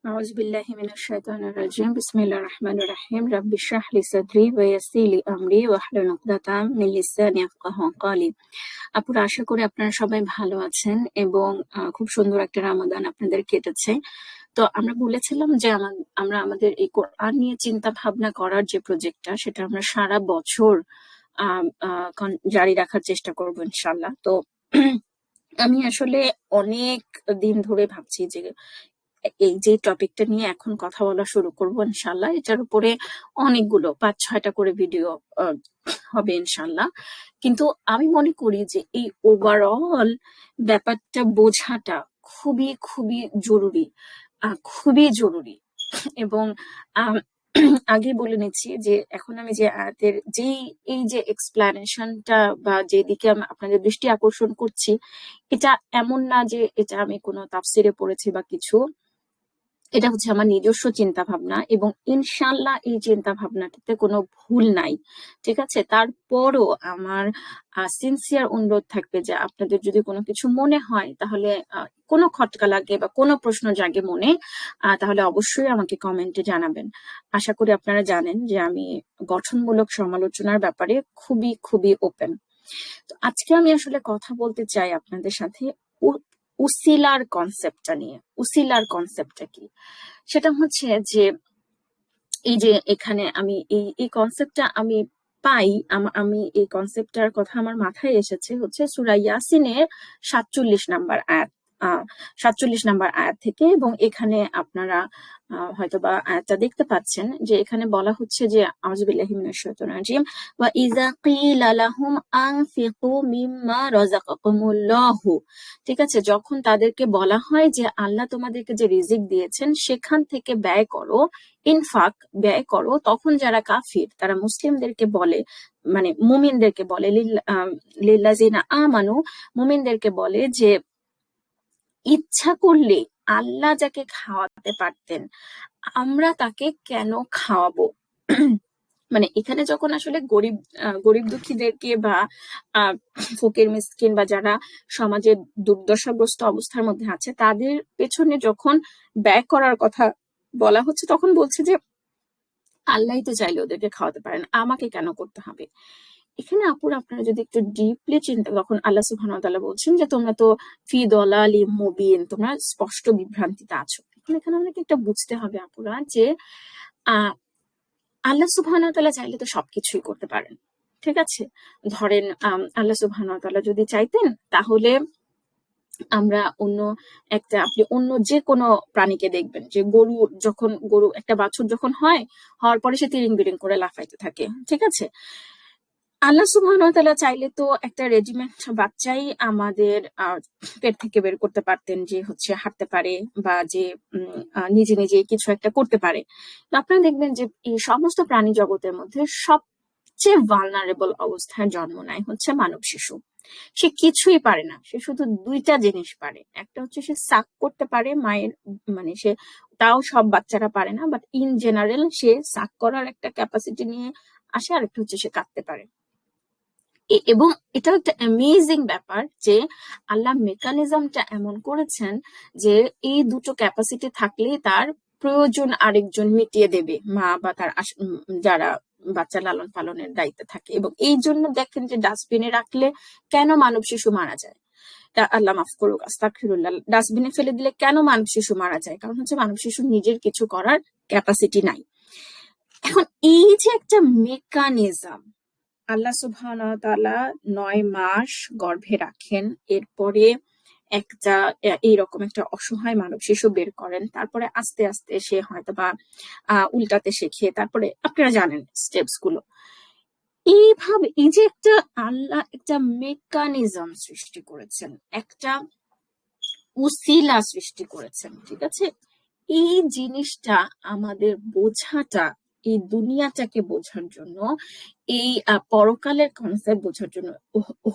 أعوذ بالله من الشيطان الرجيم بسم الله الرحمن الرحيم رب اشرح لي صدري ويسر لي أمري واحلل عقدة من লিসানি ইয়াফকাহু قولي। আপুরা, আশা করি আপনারা সবাই ভালো আছেন এবং খুব সুন্দর একটা রমাদান আপনাদের কেটেছে। তো আমরা বলেছিলাম যে আমরা আমাদের এই কোরআন নিয়ে চিন্তা ভাবনা করার যে প্রজেক্টটা, সেটা আমরা সারা বছর জারি রাখার চেষ্টা করবো ইনশাল্লাহ। তো আমি আসলে অনেক দিন ধরে ভাবছি যে এই যে টপিকটা নিয়ে এখন কথা বলা শুরু করবো ইনশাল্লাহ। এটার উপরে অনেকগুলো 5-6টা করে ভিডিও হবে ইনশাল্লাহ। কিন্তু আমি মনে করি যে এই ওভারঅল ব্যাপারটা বোঝাটা খুবই খুবই জরুরি, খুবই জরুরি। এবং আগে বলে নিচ্ছি যে এখন আমি যে আয়াতের এই যে এক্সপ্লানেশনটা বা যেদিকে আমি আপনাদের দৃষ্টি আকর্ষণ করছি, এটা এমন না যে এটা আমি কোনো তাফসিরে পড়েছি বা কিছু। এটা হচ্ছে আমার নিজস্ব চিন্তা ভাবনা এবং ইনশাল্লাহ এই চিন্তা ভাবনাটাতে কোনো ভুল নাই, ঠিক আছে। তারপরও আমার সিনসিয়ার অনুরোধ থাকবে যে আপনাদের যদি কোনো কিছু মনে হয়, তাহলে কোনো খটকা লাগে বা কোনো প্রশ্ন জাগে মনে, তাহলে অবশ্যই আমাকে কমেন্টে জানাবেন। আশা করি আপনারা জানেন যে আমি গঠনমূলক সমালোচনার ব্যাপারে খুবই খুবই ওপেন। তো আজকে আমি আসলে কথা বলতে চাই আপনাদের সাথে উসিলার কনসেপ্টটা নিয়ে। উসিলার কনসেপ্টটা কি? সেটা হচ্ছে যে এই যে এখানে আমি এই কনসেপ্টটা আমি পাই, আমি এই কনসেপ্টটার কথা আমার মাথায় এসেছে হচ্ছে সূরা ইয়াসিনের 47 নাম্বার আয়াত, 47 নাম্বার আয়াত থেকে। এবং এখানে আপনারা হয়তোবা আয়াতটা দেখতে পাচ্ছেন যে এখানে বলা হচ্ছে যে আউযু বিল্লাহি মিনাশ শাইতানির রাজিম ওয়া ইযা কিলা লাহুম আনফিকু মিম্মা রাযাকাকুমুল্লাহু। ঠিক আছে, যখন তাদেরকে বলা হয় যে আল্লাহ তোমাদেরকে যে রিজিক দিয়েছেন সেখান থেকে ব্যয় করো, ইনফাক ব্যয় করো, তখন যারা কাফির তারা মুসলিমদেরকে বলে, মানে মুমিনদেরকে বলে, লিল্লাযিনা আমানু, মুমিনদেরকে বলে যে ইচ্ছা করলে আল্লাহ যাকে খাওয়াতে পারতেন আমরা তাকে কেন খাওয়াবো। মানে এখানে যখন আসলে গরিব দুঃখীদেরকে বা ফকির মিসকিন বা যারা সমাজে দুর্দশাগ্রস্ত অবস্থার মধ্যে আছে তাদের পেছনে যখন ব্যয় করার কথা বলা হচ্ছে, তখন বলছে যে আল্লাহই তো চাইলে ওদেরকে খাওয়াতে পারেন, আমাকে কেন করতে হবে। এখানে আপুরা আপনারা যদি একটু ডিপলি চিন্তা, তখন আল্লাহ সুবহানাহু ওয়া তাআলা বলছেন যে তোমরা তো ফি দালালিম মুবিন, তোমরা স্পষ্ট বিভ্রান্তিতে আছো। এখানে অনেক একটা বুঝতে হবে আপুরা যে আল্লাহ সুবহানাহু ওয়া তাআলা চাইলে তো সবকিছুই করতে পারেন, ঠিক আছে। ধরেন আল্লাহ সুবহানাহু ওয়া তাআলা যদি চাইতেন তাহলে আমরা আপনি অন্য যে কোনো প্রাণীকে দেখবেন যে গরু একটা বাছুর যখন হওয়ার পরে সে তিরিং বিরিং করে লাফাইতে থাকে, ঠিক আছে। আল্লাহ সুবহানাহু ওয়া তাআলা চাইলে তো একটা রেজিমেন্ট বাচ্চাই আমাদের পেট থেকে বের করতে পারতেন, যে হচ্ছে হাঁটতে পারে বা যে নিজে নিজে কিছু একটা করতে পারে। তো আপনারা দেখবেন যে এই সমস্ত প্রাণী জগতের মধ্যে সবচেয়ে ভালনারেবল অবস্থায় জন্ম নেয় হচ্ছে মানব শিশু। সে কিছুই পারে না, সে শুধু 2টা জিনিস পারে। একটা হচ্ছে সে সাক করতে পারে মায়ের, মানে সে, তাও সব বাচ্চারা পারে না, বাট ইন জেনারেল সে সাক করার একটা ক্যাপাসিটি নিয়ে আসে। আর একটা হচ্ছে সে কাঁদতে পারে। এবং এটা একটা অ্যামেজিং ব্যাপার যে আল্লাহ মেকানিজমটা এমন করেছেন যে এই দুটো ক্যাপাসিটি থাকলেই তার প্রয়োজন আরেকজন মিটিয়ে দেবে, মা বা তার যারা বাচ্চা লালন পালনের দায়িত্বে থাকে। এবং এই জন্য দেখেন যে ডাস্টবিনে রাখলে কেন মানব শিশু মারা যায়, আল্লাহ মাফ করুক, আস্তাগফিরুল্লাহ, ডাস্টবিনে ফেলে দিলে কেন মানব শিশু মারা যায়, কারণ হচ্ছে মানব শিশু নিজের কিছু করার ক্যাপাসিটি নাই। এখন এই যে একটা মেকানিজম আল্লাহ সুবহানাহু ওয়া তাআলা 9 মাস গর্ভে রাখেন, এরপরে এইরকম একটা অসহায় মানব শিশু বের করেন, তারপরে আস্তে আস্তে সে হয়তো বা উল্টাতে শেখে, তারপরে আপনারা জানেন স্টেপস গুলো। এইভাবে এই যে আল্লাহ একটা মেকানিজম সৃষ্টি করেছেন, একটা উসিলা সৃষ্টি করেছেন, ঠিক আছে। এই জিনিসটা আমাদের বোঝাটা, এই দুনিয়াটাকে বোঝার জন্য, এই পরকালের কনসেপ্ট বোঝার জন্য,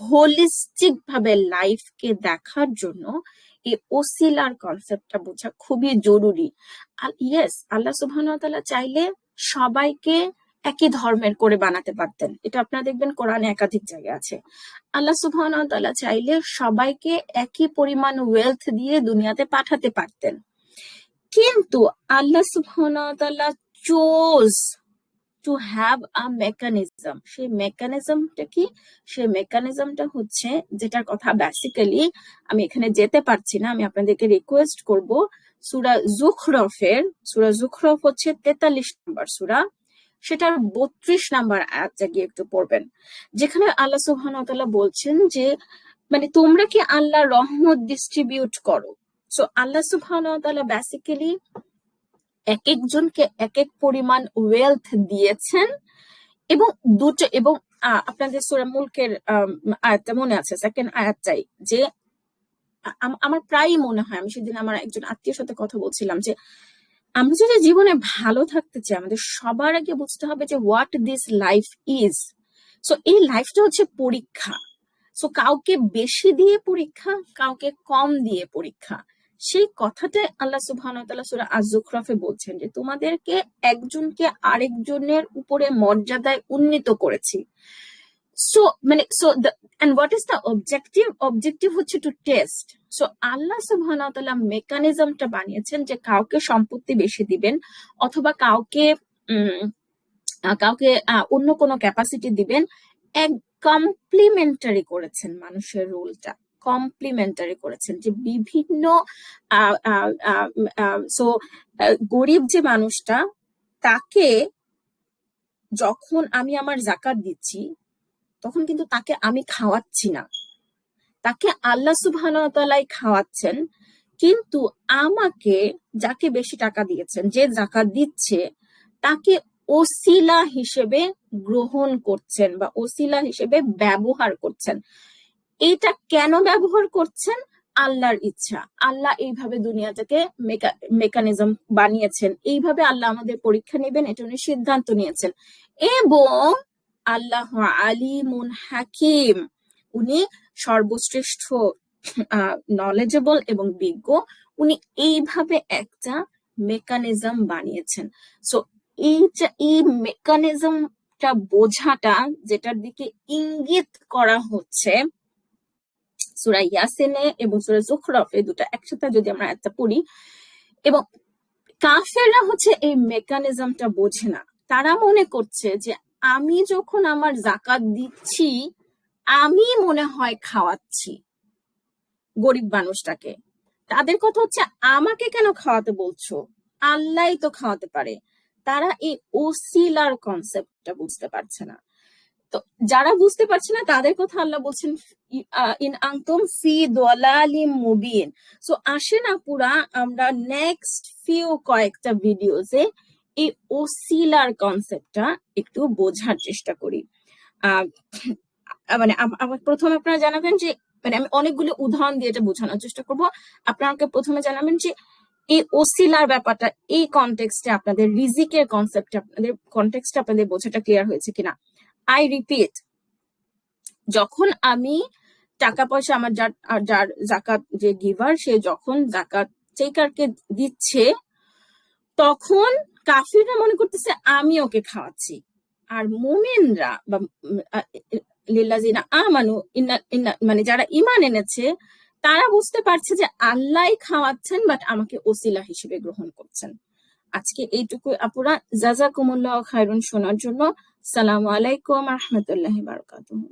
হোলিস্টিক ভাবে লাইফকে দেখার জন্য এই ওসিলার কনসেপ্টটা বোঝা খুবই জরুরি। আর ইয়েস, আল্লাহ সুবহানাহু ওয়া তাআলা চাইলে সবাইকে একই ধর্মের করে বানাতে পারতেন। এটা আপনারা দেখবেন কোরআনে একাধিক জায়গায় আছে। আল্লাহ সুবহানাহু ওয়া তাআলা চাইলে সবাইকে একই পরিমাণ ওয়েলথ দিয়ে দুনিয়াতে পাঠাতে পারতেন। কিন্তু আল্লাহ সুবহানাহু ওয়া তাআলা chose to have a mechanism. সেই মেকানিজমটা কি? সেই মেকানিজমটা হচ্ছে, যেটার কথা বেসিক্যালি আমি এখানে যেতে পারছি না, আমি আপনাদেরকে রিকোয়েস্ট করব সূরা জুখরফ হচ্ছে 43 নম্বর সূরা, সেটার 32 নাম্বার আয়াতটা গিয়ে একটু পড়বেন, যেখানে আল্লাহ সুবহানাহু ওয়া তাআলা বলছেন যে মানে তোমরা কি আল্লাহ রহমত ডিস্ট্রিবিউট করো। সো আল্লাহ সুবহানাহু ওয়া তাআলা বেসিক্যালি এক একজনকে এক এক পরিমাণ ওয়েলথ দিয়েছেন, এবং দুটো, এবং আপনাদের সূরা মুলকের আয়াতটা মনে আছে, সেকেন্ড আয়াতটাই, যে আমার প্রায়ই মনে হয়, আমি সেদিন আমার একজন আত্মীয়র সাথে কথা বলছিলাম, যে আমরা যদি জীবনে ভালো থাকতে চাই, আমাদের সবার আগে বুঝতে হবে যে what this life is. So এই লাইফটা হচ্ছে পরীক্ষা। সো কাউকে বেশি দিয়ে পরীক্ষা, কাউকে কম দিয়ে পরীক্ষা। সেই কথাটা আল্লাহ সুবহানাহু ওয়া তাআলা সূরা আয-যুখরফে বলছেন যে তোমাদেরকে একজনকে আরেকজনের উপরে মর্যাদায় উন্নীত করেছি। সো মানে and what is the objective হচ্ছে টু টেস্ট। সো আল্লাহ সুবহানাহু ওয়া তাআলা মেকানিজমটা বানিয়েছেন যে কাউকে সম্পত্তি বেশি দিবেন, অথবা কাউকে অন্য কোনো ক্যাপাসিটি দিবেন। এক কমপ্লিমেন্টারি করেছেন, মানুষের রোলটা কমপ্লিমেন্টারি করেছেন, যে বিভিন্ন সো গরিব যে মানুষটা, তাকে যখন আমি আমার যাকাত দিচ্ছি, তখন কিন্তু তাকে আমি খাওয়াচ্ছি না, তাকে আল্লাহ সুবহানাহু ওয়া তাআলাই খাওয়াচ্ছেন। কিন্তু আমাকে, যাকে বেশি টাকা দিয়েছেন, যে যাকাত দিচ্ছে, তাকে ওসিলা হিসেবে গ্রহণ করছেন বা ওসিলা হিসেবে ব্যবহার করছেন। এইটা কেন ব্যবহার করছেন? আল্লাহর ইচ্ছা। আল্লাহ এইভাবে দুনিয়াটাকে মেকানিজম বানিয়েছেন, এইভাবে আল্লাহ আমাদের পরীক্ষা নেবেন, এটা উনি সিদ্ধান্ত নিয়েছেন। এবং আল্লাহ আলিমুন হাকিম, উনি সর্বশ্রেষ্ঠ নলেজেবল এবং বিজ্ঞ। উনি এইভাবে একটা মেকানিজম বানিয়েছেন। সো এই মেকানিজমটা বোঝাটা, যেটার দিকে ইঙ্গিত করা হচ্ছে সূরা ইয়াসিনে এবং সূরা যুখরফে, দুটো একসাথে যদি আমরা একটা পড়ি, এবং কাফেররা হচ্ছে এই মেকানিজমটা বোঝে না। তারা মনে করছে যে আমি যখন আমার যাকাত দিচ্ছি, আমি মনে হয় খাওয়াচ্ছি গরিব মানুষটাকে। তাদের কথা হচ্ছে আমাকে কেন খাওয়াতে বলছো, আল্লাহই তো খাওয়াতে পারে। তারা এই ওসিলার কনসেপ্টটা বুঝতে পারছে না। তো যারা বুঝতে পারছে না, তাদের কথা আল্লাহ বলছেন ইন আনতুম ফি দালালিম মুবিন। সো আসেন আপুরা, আমরা নেক্সট কয়েকটা ভিডিওতে এই ওসিলার কনসেপ্টটা একটু বোঝার চেষ্টা করি। মানে আমার প্রথমে আপনারা জানাবেন যে, মানে আমি অনেকগুলো উদাহরণ দিয়ে এটা বোঝানোর চেষ্টা করব। আপনাকে প্রথমে জানাবেন যে এই ওসিলার ব্যাপারটা, এই কনটেক্সটে আপনাদের রিজিকের কনসেপ্টে, আপনাদের কনটেক্সটে আপনাদের বোঝাটা ক্লিয়ার হয়েছে কিনা। আই রিপিট, যখন আমি টাকা পয়সা আমার যার যাকাত, যে গিভার, সে যখন যাকাত টেকারকে দিচ্ছে, তখন কাফিররা মনে করতেছে আমি ওকে খাওয়াচ্ছি, আর মুমিনরা বা লিল্লাযিনা আমানু মানে যারা ঈমান এনেছে, তারা বুঝতে পারছে যে আল্লাহ খাওয়াচ্ছেন, বাট আমাকে ওসিলা হিসেবে গ্রহণ করছেন। আজকে এইটুকু আপুরা, জাযাকুমুল্লাহু খায়রুন শোনার জন্য। আসসালামু আলাইকুম ওয়া রাহমাতুল্লাহি ওয়া বারাকাতুহু।